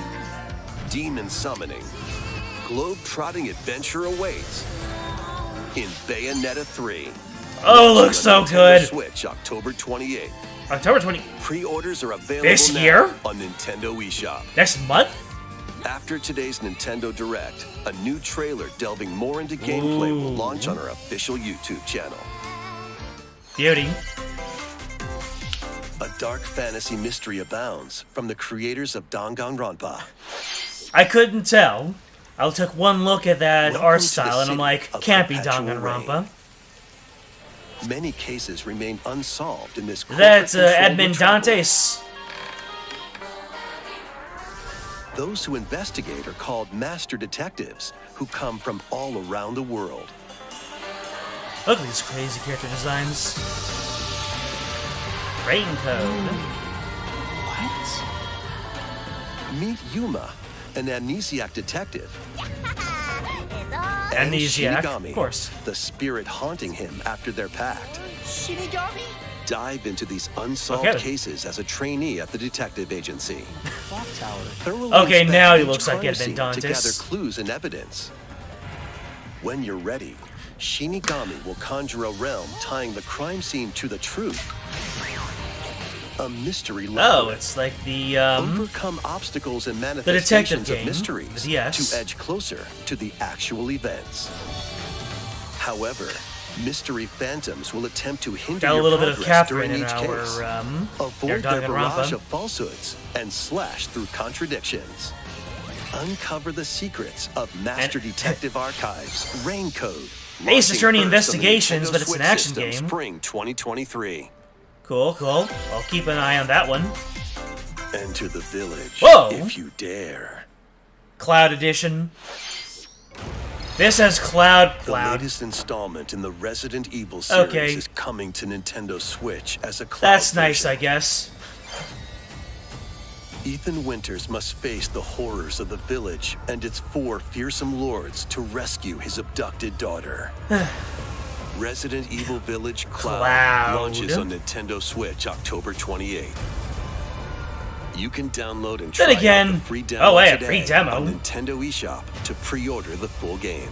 demon summoning, globe-trotting adventure awaits in Bayonetta 3. Oh, looks so On Nintendo good. Switch, October 28th. October 20. Pre-orders are available This now year? on Nintendo eShop. Next month? After today's Nintendo Direct, a new trailer delving more into gameplay will launch on our official YouTube channel. Beauty. A dark fantasy mystery abounds from the creators of Danganronpa. I couldn't tell. I took one look at that Welcome art to the style and I'm city like, of can't be perpetual Danganronpa. rain. Many cases remain unsolved in this. That's corporate-controlled Edmond metropolis. Dantes. Those who investigate are called master detectives, who come from all around the world. Look at these crazy character designs. Raincoat. Meet Yuma, an amnesiac detective. And Amnesiac, Shinigami, of course. the spirit haunting him after their pact. Shinigami? Dive into these unsolved Okay. cases as a trainee at the detective agency. Thoroughly Okay, inspect now he each looks like crime Edmond scene Dantes. to gather clues and evidence. When you're ready, Shinigami will conjure a realm tying the crime scene to the truth. A mystery Oh, labyrinth. it's like the Overcome obstacles and detective manifestations game, of mysteries the DS. to edge closer to the actual events. However, mystery phantoms will attempt to hinder got a your little bit of progress during Catherine in each our case. your Avoid their barrage Danganronpa. of falsehoods and slash through contradictions. Uncover the secrets of Master Detective Archives Rain Code. Ace launching Attorney first on the Investigations, Nintendo but it's an Switch action system, game. Spring 2023. Cool. I'll keep an eye on that one. Enter the village Whoa. if you dare. Cloud Edition. This has Cloud. The latest installment in the Resident Evil series Okay. is coming to Nintendo Switch as a cloud That's nice, version. I guess. Ethan Winters must face the horrors of the village and its 4 fearsome lords to rescue his abducted daughter. Resident Evil Village Cloud launches on Nintendo Switch October 28th. You can download and try Then again, out the free demo oh wait, a today free demo. on Nintendo eShop to pre-order the full game.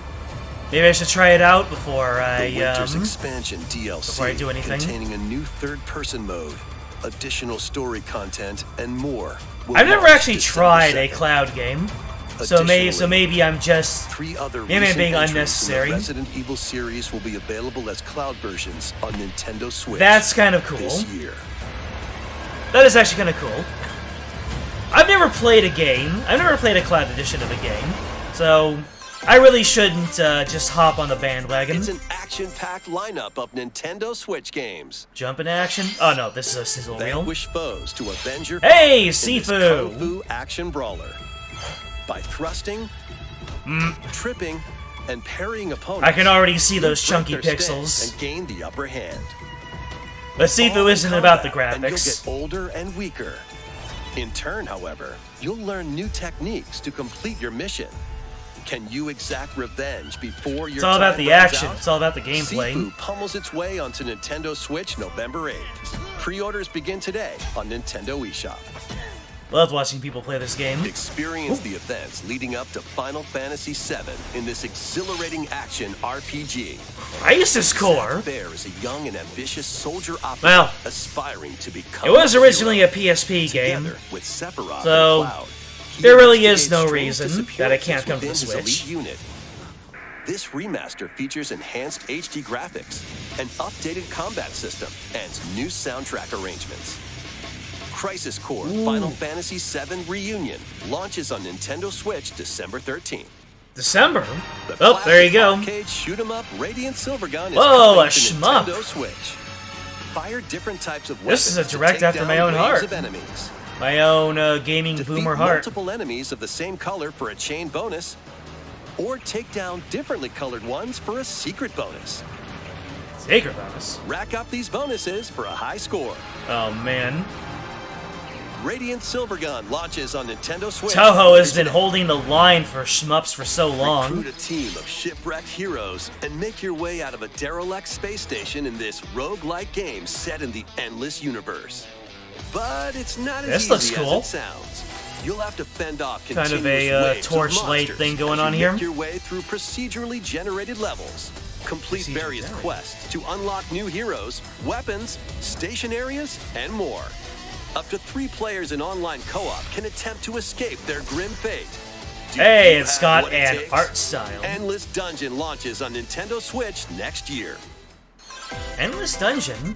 Maybe I should try it out before I The Winter's Expansion DLC before I do anything. containing a new third-person mode, additional story content, and more. will I've never launch actually December tried a 2nd. cloud game, so maybe I'm just 3 other maybe I'm recent being entries unnecessary. in the Resident Evil series will be available as cloud versions on Nintendo Switch. That's kind of cool. This year. That is actually kind of cool. I've never played a game. I've never played a cloud edition of a game, so I really shouldn't just hop on the bandwagon. It's an action-packed lineup of Nintendo Switch games. Jump in action. Oh no, this is a sizzle reel. Vanquish foes to avenge your Hey, fate in this Sifu! Kung Fu action brawler. By thrusting, tripping, and parrying opponents. I can already see those you'll break chunky their pixels. stance and gain the upper hand. But Sifu Fall in isn't about the combat, and you'll graphics. get older and weaker. In turn, however, you'll learn new techniques to complete your mission. Can you exact revenge before your It's all about time the runs action. out? It's all about the gameplay. Sifu pummels its way onto Nintendo Switch November 8th. Pre-orders begin today on Nintendo eShop. Love watching people play this game. Experience the events leading up to Final Fantasy VII in this exhilarating action RPG. Crisis Core? Bear is a young and ambitious soldier operative Well, aspiring to become It was a originally hero. a PSP game, Together with Sephiroth so and Cloud, he there really is investigates no strange reason that it disappearances can't come to the within his Switch. elite unit. This remaster features enhanced HD graphics, an updated combat system, and new soundtrack arrangements. Crisis Core Final Fantasy VII Reunion launches on Nintendo Switch December 13th. December? The Oh, there you classic go. Arcade shoot 'em up Radiant Silvergun is Whoa, coming a to shmup. Nintendo Switch. Fire different types of This is a weapons to direct take after my down own waves heart. of enemies. My own gaming Defeat boomer heart. multiple enemies of the same color for a chain bonus, or take down differently colored ones for a secret bonus. Secret bonus. Rack up these bonuses for a high score. Oh man. Radiant Silvergun launches on Nintendo Switch. Toho has been today. holding the line for shmups for so long. Recruit a team of shipwrecked heroes and make your way out of a derelict space station in this roguelike game set in the endless universe. But it's not as This easy looks cool. as it sounds. You'll have to fend off Kind of continuous a waves of Torchlight monsters thing going as on you here. Make your way through procedurally generated levels. Complete various quests to unlock new heroes, weapons, station areas, and more. Up to 3 players in online co-op can attempt to escape their grim fate. Hey, it's Scott and art style. Endless Dungeon launches on Nintendo Switch next year. Endless Dungeon?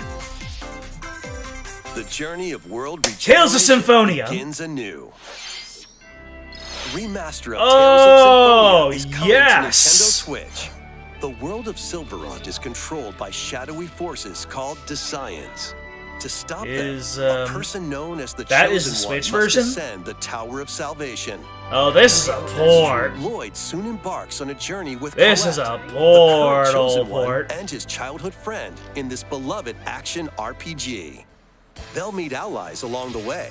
The journey of world Tales of Symphonia begins anew. Remaster of Oh, Tales of Symphonia is coming yes. to Nintendo Switch. The world of Silverrond is controlled by shadowy forces called Desians. To stop them, a person known as the that is Chosen the Switch One must version? ascend the Tower of Salvation. Oh, this is a port. Lloyd soon embarks on a journey with This Colette, is a the current portal Chosen One, port. and his childhood friend in this beloved action RPG. They'll meet allies along the way,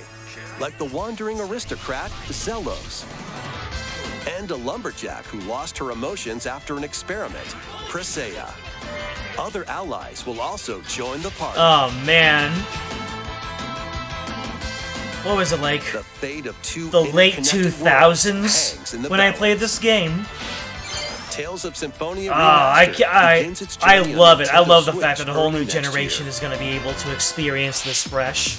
like the wandering aristocrat, Zelos, and a lumberjack who lost her emotions after an experiment, Presea. Other allies will also join the party. Oh, man. What was it like? The fate of two the late interconnected worlds 2000s hangs in the when I balance. played this game. Tales of Symphonia I begins its journey on love it. I Nintendo love the Switch fact that a whole early new next generation year. is going to be able to experience this fresh.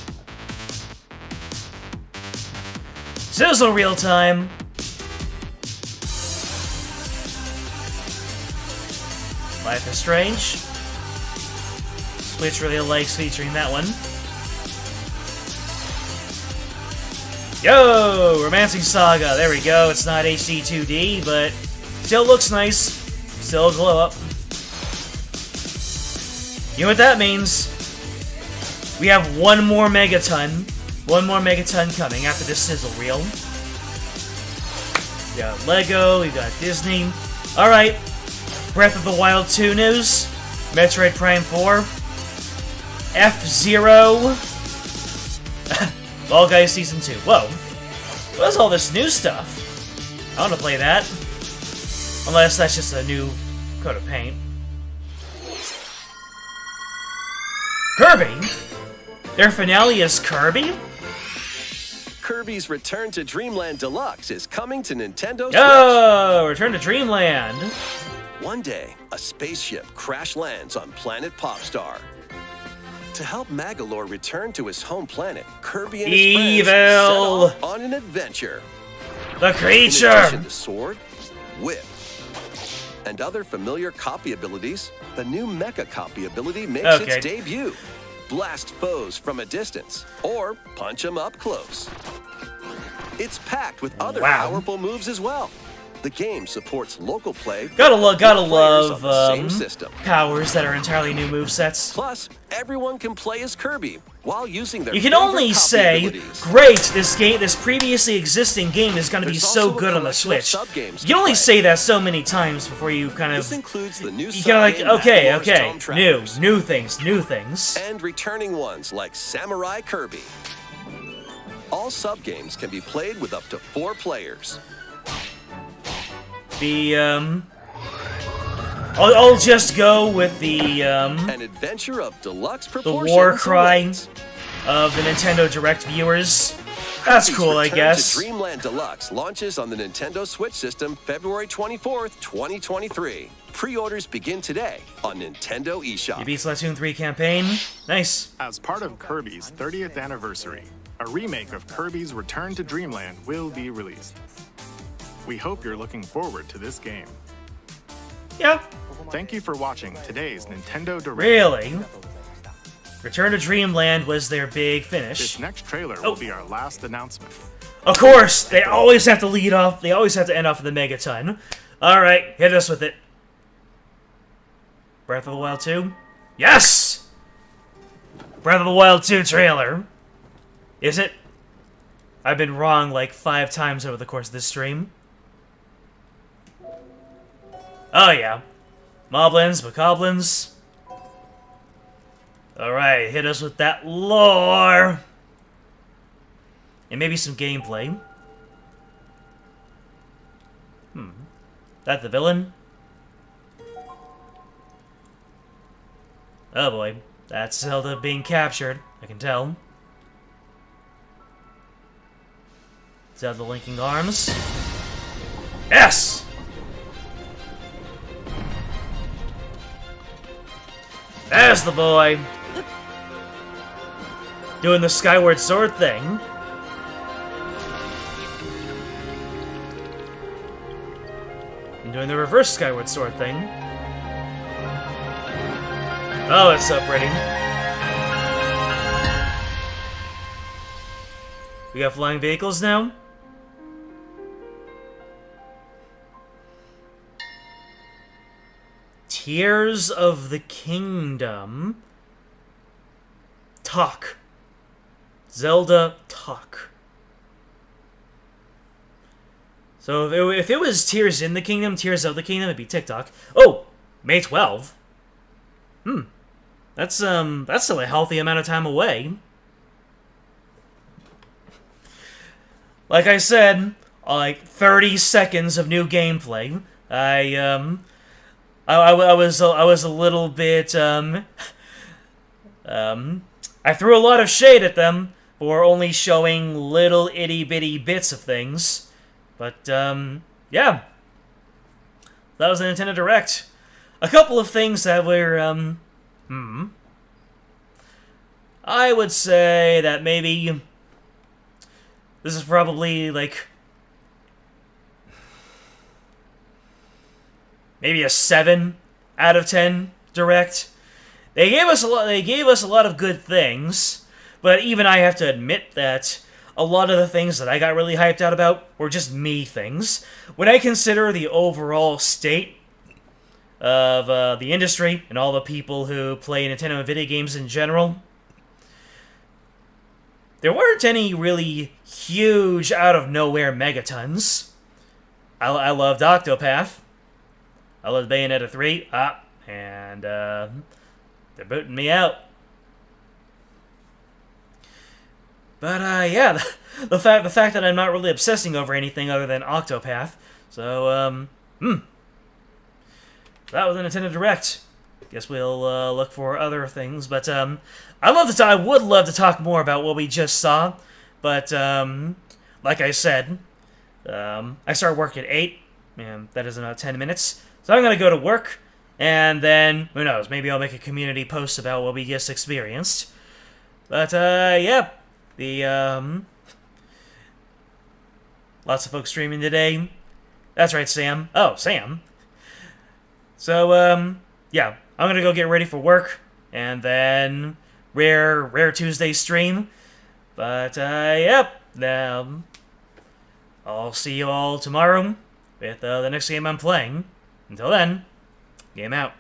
Sizzle real time. Life is Strange. Switch really likes featuring that one. Yo! Romancing Saga. There we go. It's not HD 2D, but still looks nice. Still a glow up. You know what that means? We have one more Megaton. One more Megaton coming after this sizzle reel. We got Lego, we got Disney. Alright. Breath of the Wild 2 news. Metroid Prime 4. F-Zero. Fall Guys Season 2. Whoa. What's all this new stuff? I want to play that. Unless that's just a new coat of paint. Kirby? Their finale is Kirby? Kirby's Return to Dreamland Deluxe is coming to Nintendo Switch. Oh, Return to Dreamland. One day, a spaceship crash lands on planet Popstar. To help Magalore return to his home planet, Kirby and his friends set Evil. off on an adventure. The In creature. addition to sword, whip, and other familiar copy abilities, the new Mecha copy ability makes Okay. its debut. Blast foes from a distance, or punch them up close. It's packed with other Wow. powerful moves as well. The game supports local play. Gotta with love players on the same system. powers that are entirely new movesets. Plus, everyone can play as Kirby while using their You can favorite only copy say, abilities. great, this previously existing game is gonna be There's so also a good on the collection of Switch. sub-games You to can only play. say that so many times before you kind This of... includes the new You kind of like, sub-game okay, Magalore's okay, Tomb Travelers, new things. and returning ones like Samurai Kirby. All sub-games can be played with up to 4 players. I'll just go with the An adventure of deluxe the proportions. war cry awaits. of the Nintendo Direct viewers. That's Kirby's cool, I Return guess. to Dreamland Deluxe launches on the Nintendo Switch system February 24th, 2023. Pre-orders begin today on Nintendo eShop. You beat Splatoon 3 campaign. Nice. As part of Kirby's 30th anniversary, a remake of Kirby's Return to Dreamland will be released. We hope you're looking forward to this game. Yep. Thank you for watching today's Nintendo Direct. Really? Return to Dreamland was their big finish. This next trailer will be our last announcement. Of course, they always have to lead off. They always have to end off with a Megaton. All right, hit us with it. Breath of the Wild 2? Yes! Breath of the Wild 2 trailer. Is it? I've been wrong like 5 times over the course of this stream. Oh yeah. Moblins, Bokoblins. Alright, hit us with that lore! And maybe some gameplay. That the villain? Oh boy. That's Zelda being captured, I can tell. Zelda linking arms. Yes! There's the boy! Doing the Skyward Sword thing. I'm doing the reverse Skyward Sword thing. Oh, it's so pretty. We got flying vehicles now? Tears of the Kingdom. Talk. Zelda Talk. So if it was Tears in the Kingdom, Tears of the Kingdom, it'd be TikTok. Oh, May 12. That's still a healthy amount of time away. Like I said, like 30 seconds of new gameplay. I was a little bit I threw a lot of shade at them for only showing little itty bitty bits of things, but yeah, that was the Nintendo Direct. A couple of things that were I would say that maybe this is probably like maybe a 7 out of 10 Direct. They gave us a lot of good things, but even I have to admit that a lot of the things that I got really hyped out about were just me things. When I consider the overall state of the industry and all the people who play Nintendo and video games in general, there weren't any really huge out-of-nowhere megatons. I loved Octopath. I loved Bayonetta 3. And they're booting me out. But yeah, the fact that I'm not really obsessing over anything other than Octopath. So that was the Nintendo Direct. Guess we'll look for other things. But I would love to talk more about what we just saw. But like I said, I start work at 8, and that is about 10 minutes. So I'm gonna go to work, and then who knows? Maybe I'll make a community post about what we just experienced. But yeah, the lots of folks streaming today. That's right, Sam. Oh, Sam. So yeah, I'm gonna go get ready for work, and then Rare Tuesday stream. But yep, I'll see you all tomorrow with the next game I'm playing. Until then, game out.